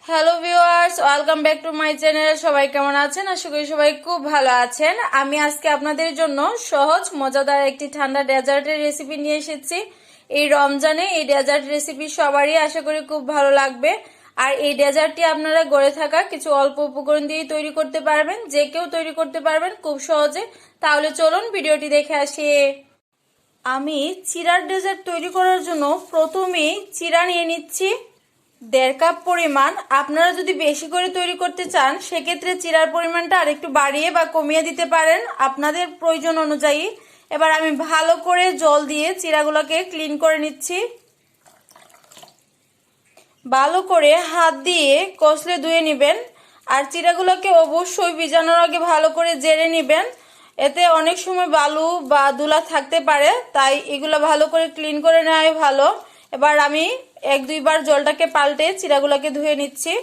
Hello viewers, welcome back to my channel. সবাই কেমন আছেন? আশা করি সবাই খুব ভালো আছেন। আমি আজকে আপনাদের জন্য সহজ মজাদার একটি ঠান্ডা ডেজার্টের রেসিপি নিয়ে এসেছি। এই রমজানে এই ডেজার্ট রেসিপি সবারই আশা করি খুব ভালো লাগবে। আর এই ডেজার্টটি আপনারা গড়ে থাকা কিছু অল্প উপকরণ দিয়ে তৈরি করতে পারবেন, যে কেউ তৈরি করতে পারবেন খুব সহজে। তাহলে চলুন ভিডিওটি দেখে আসি। আমি চিরার ডেজার্ট তৈরি করার জন্য প্রথমেই চিরা নিয়ে নিচ্ছি 1.5 কাপ পরিমাণ। আপনারা যদি বেশি করে তৈরি করতে চান সেক্ষেত্রে চিরার পরিমাণটা আরেকটু বাড়িয়ে বা কমিয়ে দিতে পারেন আপনাদের প্রয়োজন অনুযায়ী। এবার আমি ভালো করে জল দিয়ে চিরাগুলোকে ক্লিন করে নিচ্ছি। ভালো করে হাত দিয়ে কষলে ধুয়ে নেবেন। আর চিরাগুলোকে অবশ্যই ভিজানোর আগে ভালো করে জেরে নেবেন, এতে অনেক সময় বালু বা ধুলা থাকতে পারে, তাই এগুলো ভালো করে ক্লিন করে নেওয়াই ভালো। এবার আমি 1-2 বার জলটাকে পাল্টে চিরাগুলোকে ধুয়ে নিচ্ছি।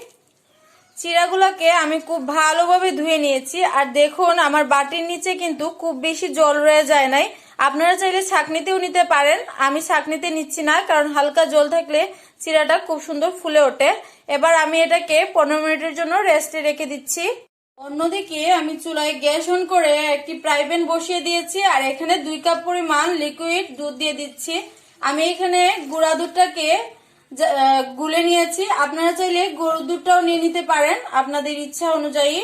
চিরাগুলোকে আমি খুব ভালোভাবে ধুয়ে নিয়েছি। আর দেখুন আমার বাটির নিচে কিন্তু খুব বেশি জল রয়ে যায় নাই। আপনারা চাইলে ছাঁকনিতেও নিতে পারেন, আমি ছাঁকনিতে নিচ্ছি না, কারণ হালকা জল থাকলে চিরাটা খুব সুন্দর ফুলে ওঠে। এবার আমি এটাকে 15 মিনিটের জন্য রেস্টে রেখে দিচ্ছি। অন্যদিকে আমি চুলায় গ্যাস অন করে একটি ফ্রাই প্যান বসিয়ে দিয়েছি। আর এখানে 2 কাপ পরিমাণ লিকুইড দুধ দিয়ে দিচ্ছি। আমি এখানে গুঁড়া দুধটাকে গুলে নিয়েছি, আপনারা চাইলে গরুর দুধটাও নিয়ে নিতে পারেন আপনাদের ইচ্ছা অনুযায়ী।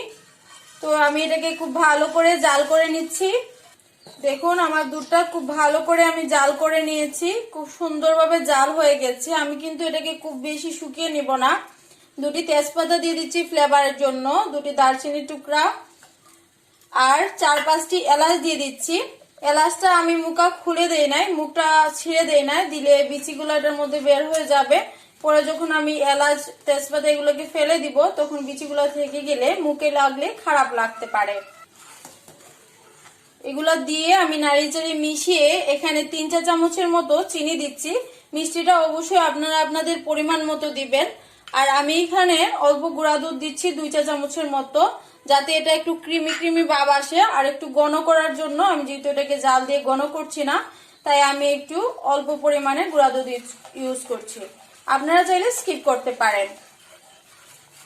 তো আমি এটাকে খুব ভালো করে জাল করে নিচ্ছি। দেখুন আমার দুধটা খুব ভালো করে আমি জাল করে নিয়েছি, খুব সুন্দরভাবে জাল হয়ে গেছে। আমি কিন্তু এটাকে খুব বেশি শুকিয়ে নিব না। 2টি তেজপাতা দিয়ে দিচ্ছি ফ্লেভারের জন্য, 2টি দারচিনির টুকরা আর 4-5টি এলাচ দিয়ে দিচ্ছি। এলাচটা আমি মুখটা খুলে দেই নাই, মুখটা ছিঁড়ে দেই নাই, দিলে বিচিগুলো এটার মধ্যে বের হয়ে যাবে। পরে যখন আমি এলাচ তেজপাতা এগুলোকে ফেলে দিব তখন বিচিগুলো থেকে গেলে মুখে লাগলে খারাপ লাগতে পারে। এগুলো দিয়ে আমি নাড়িচাড়ি মিশিয়ে এখানে 3 চা চামচের মতো চিনি দিচ্ছি। মিষ্টিটা অবশ্যই আপনারা আপনাদের পরিমাণ মতো দিবেন। আর আমি এখানে অল্প গুঁড়া দুধ দিচ্ছি 2 চা চামচের মতো, যাতে এটা একটু ক্রিমি ক্রিমি ভাব আসে। আর একটু ঘন করার জন্য, আমি যেহেতু এটাকে জাল দিয়ে ঘন করছি না, তাই আমি একটু অল্প পরিমাণে গুঁড়া দুধ ইউজ করছি। আপনারা চাইলে স্কিপ করতে পারেন।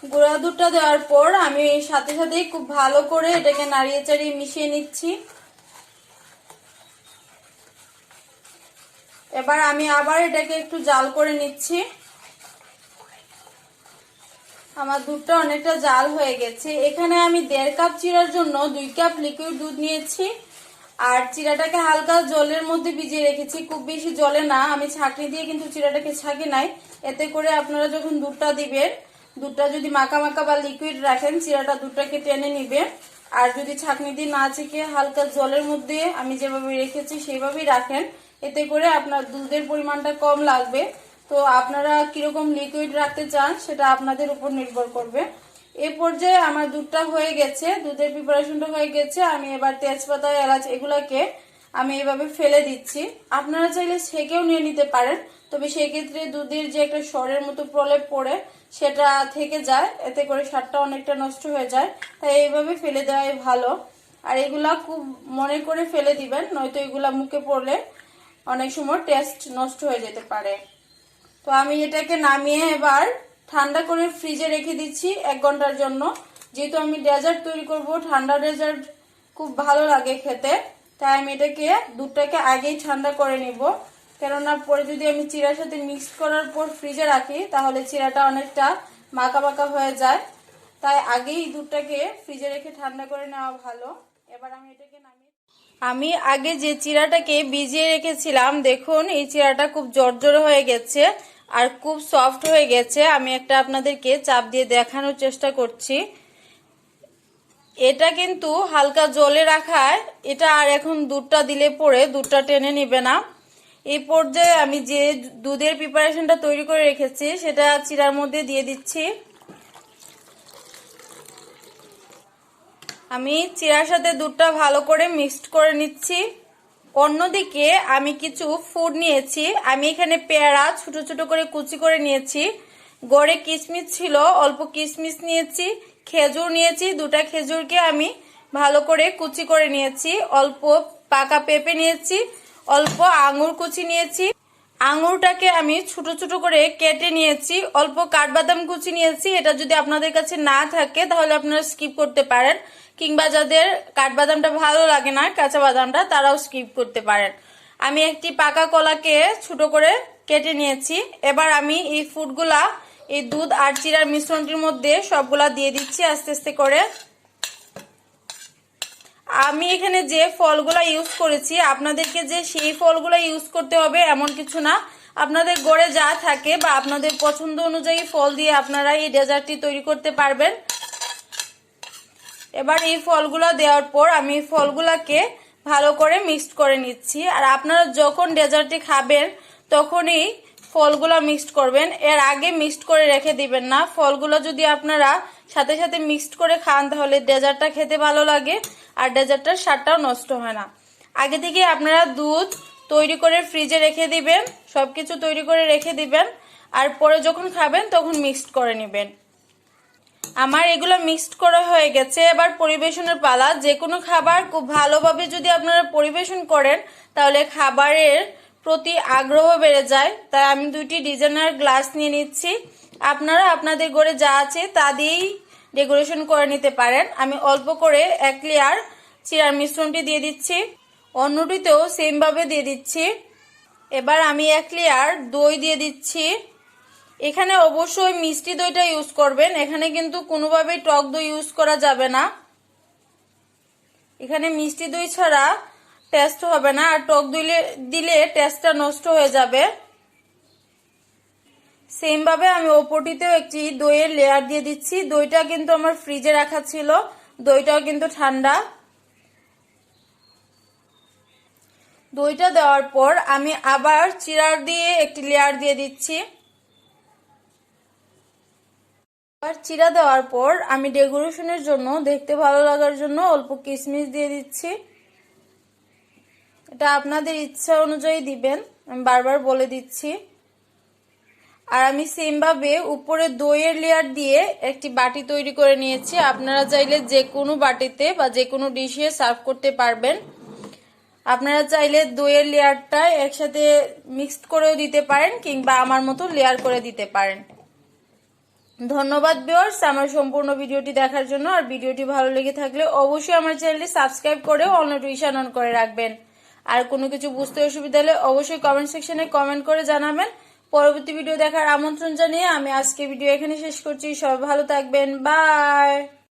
গুঁড়া দুধটা দেওয়ার পর আমি সাথে সাথেই খুব ভালো করে এটাকে নাড়িয়ে চাড়িয়ে মিশিয়ে নিচ্ছি। এবার আমি আবার এটাকে একটু জাল করে নিচ্ছি। আমার দুধটা অনেকটা জাল হয়ে গেছে। এখানে আমি 1.5 কাপ চিরার জন্য 2 কাপ লিকুইড দুধ নিয়েছি। আর চিরাটাকে হালকা জলের মধ্যে ভিজিয়ে রেখেছি, খুব বেশি জলে না। আমি ছাঁকনি দিয়ে কিন্তু চিরাটাকে ছাঁকি নাই, এতে করে আপনারা যখন দুধটা দিবেন, দুধটা যদি মাখা মাখা বা লিকুইড রাখেন চিরাটা দুধটাকে টেনে নিবে। আর যদি ছাঁকনি দিয়ে না ছেঁকে হালকা জলের মধ্যে আমি যেভাবে রেখেছি সেইভাবেই রাখেন, এতে করে আপনার দুধের পরিমাণটা কম লাগবে। তো আপনারা কিরকম লিকুইড রাখতে চান সেটা আপনাদের উপর নির্ভর করবে। এই পর্যায়ে আমার দুধটা হয়ে গেছে, দুধের প্রিপারেশনটা হয়ে গেছে। আমি এবার তেজপাতা এলাচ এগুলাকে আমি এভাবে ফেলে দিচ্ছি। আপনারা চাইলে সেকেও নিয়ে নিতে পারেন, তবে সেক্ষেত্রে দুধের যে একটা সরের মতো প্রলেপ পড়ে সেটা থেকে যায়, এতে করে স্বাদটা অনেকটা নষ্ট হয়ে যায়। তাই এইভাবে ফেলে দেওয়াই ভালো। আর এগুলা খুব মনে করে ফেলে দিবেন, নয়তো এগুলা মুখে পড়লে অনেক সময় টেস্ট নষ্ট হয়ে যেতে পারে। তো আমি এটাকে নামিয়ে এবার ঠান্ডা করে ফ্রিজে রেখে দিচ্ছি 1 ঘন্টার জন্য। যেহেতু আমি ডেজার্ট তৈরি করব, ঠান্ডা ডেজার্ট খুব ভালো লাগে খেতে, তাই আমি এটাকে দুধটাকে আগেই ঠান্ডা করে নিব। কেননা পরে যদি আমি চিরার সাথে মিক্স করার পর ফ্রিজে রাখি তাহলে চিরাটা অনেকটা মাখা মাখা হয়ে যায়। তাই আগেই দুধটাকে ফ্রিজে রেখে ঠান্ডা করে নেওয়া ভালো। এবার আমি এটাকে নামিয়ে আমি আগে যে চিরাটাকে ভিজিয়ে রেখেছিলাম, দেখুন এই চিরাটা খুব জর্জরে হয়ে গেছে আর খুব সফট হয়ে গেছে। আমি একটা আপনাদেরকে চাপ দিয়ে দেখানোর চেষ্টা করছি। এটা কিন্তু হালকা জলে রাখায় এটা আর এখন দুধটা দিলে পরে দুধটা টেনে নিবে না। এই পর্যায়ে আমি যে দুধের প্রিপারেশনটা তৈরি করে রেখেছি সেটা চিরার মধ্যে দিয়ে দিচ্ছি। আমি চিরার সাথে দুধটা ভালো করে মিক্সড করে নিচ্ছি। অন্যদিকে আমি কিছু ফুড নিয়েছি। আমি এখানে পেয়ারা ছোট ছোট করে কুচি করে নিয়েছি, গড়ে কিশমিশ ছিল অল্প কিশমিশ নিয়েছি, খেজুর নিয়েছি 2টা খেজুরকে আমি ভালো করে কুচি করে নিয়েছি, অল্প পাকা পেঁপে নিয়েছি, অল্প আঙুর কুচি নিয়েছি, আঙুরটাকে আমি ছোট ছোট করে কেটে নিয়েছি, অল্প কাঠবাদাম কুচি নিয়েছি। এটা যদি আপনাদের কাছে না থাকে তাহলে আপনারা স্কিপ করতে পারেন, কিংবা যাদের কাঠবাদামটা ভালো লাগে না, কাঁচা বাদামটা, তারাও স্কিপ করতে পারেন। আমি একটি পাকা কলাকে ছোট করে কেটে নিয়েছি। এবার আমি এই ফুডগুলা এই দুধ আর চিরার মিশ্রণটির মধ্যে সবগুলা দিয়ে দিচ্ছি আস্তে আস্তে করে। আমি এখানে যে ফলগুলা ইউজ করেছি, আপনাদেরকে যে সেই ফলগুলা ইউজ করতে হবে এমন কিছু না। আপনাদের ঘরে যা থাকে বা আপনাদের পছন্দ অনুযায়ী ফল দিয়ে আপনারা এই ডেজার্টটি তৈরি করতে পারবেন। এবার এই ফলগুলা দেওয়ার পর আমি এই ফলগুলাকে ভালো করে মিক্সড করে নিচ্ছি। আর আপনারা যখন ডেজার্টটি খাবেন তখনই ফলগুলা মিক্সড করবেন, এর আগে মিক্সড করে রেখে দিবেন না। ফলগুলো যদি আপনারা সাথে সাথে মিক্সড করে খান তাহলে ডেজার্টটা খেতে ভালো লাগে আর ডেজার্টটার স্বাদটাও নষ্ট হয় না। আগে থেকে আপনারা দুধ তৈরি করে ফ্রিজে রেখে দিবেন, সবকিছু তৈরি করে রেখে দিবেন, আর পরে যখন খাবেন তখন মিক্সড করে নেবেন। আমার এগুলো মিক্সড করা হয়ে গেছে। এবার পরিবেশনের পালা। যে কোনো খাবার খুব ভালোভাবে যদি আপনারা পরিবেশন করেন তাহলে খাবারের প্রতি আগ্রহ বেড়ে যায়। তাই আমি দুইটি ডিজাইনার গ্লাস নিয়ে নিচ্ছি। আপনারা আপনাদের ঘরে যা আছে তা দিয়েই ডেকোরেশন করে নিতে পারেন। আমি অল্প করে 1 লেয়ার চিরার মিশ্রণটি দিয়ে দিচ্ছি, অন্যটিতেও সেম ভাবে দিয়ে দিচ্ছি। এবার আমি 1 লেয়ার দই দিয়ে দিচ্ছি। এখানে অবশ্যই মিষ্টি দইটা ইউজ করবেন, এখানে কিন্তু কোনোভাবেই টক দই ইউজ করা যাবে না। এখানে মিষ্টি দই ছাড়া টেস্ট হবে না, আর টক দই দিলে টেস্টটা নষ্ট হয়ে যাবে। সেম ভাবে আমি ওপরটিতেও একটি দইয়ের লেয়ার দিয়ে দিচ্ছি। দইটা কিন্তু আমার ফ্রিজে রাখা ছিল, দইটাও কিন্তু ঠান্ডা। দইটা দেওয়ার পর আমি আবার চিরার দিয়ে একটি লেয়ার দিয়ে দিচ্ছি। আর চিরা দেওয়ার পর আমি ডেকোরেশনের জন্য, দেখতে ভালো লাগার জন্য অল্প কিশমিশ দিয়ে দিচ্ছি। এটা আপনাদের ইচ্ছা অনুযায়ী দিবেন, আমি বারবার বলে দিচ্ছি। আর আমি সেম ভাবে উপরে দইয়ের লেয়ার দিয়ে একটি বাটি তৈরি করে নিয়েছি। আপনারা চাইলে যে কোনো বাটিতে বা যে কোনো ডিশে সার্ভ করতে পারবেন। আপনারা চাইলে দইয়ের লেয়ারটা একসাথে মিক্সড করেও দিতে পারেন, কিংবা আমার মতো লেয়ার করে দিতে পারেন। ধন্যবাদ ভিউয়ার্স আমার সম্পূর্ণ ভিডিওটি দেখার জন্য। আর ভিডিওটি ভালো লেগে থাকলে অবশ্যই আমার চ্যানেলটি সাবস্ক্রাইব করে অল নোটিফিকেশন অন করে রাখবেন। আর কোনো কিছু বুঝতে অসুবিধা হলে অবশ্যই কমেন্ট সেকশনে কমেন্ট করে জানাবেন। পরবর্তী ভিডিও দেখার আমন্ত্রণ জানিয়ে আমি আজকে ভিডিও এখানে শেষ করছি। সবাই ভালো থাকবেন, বাই।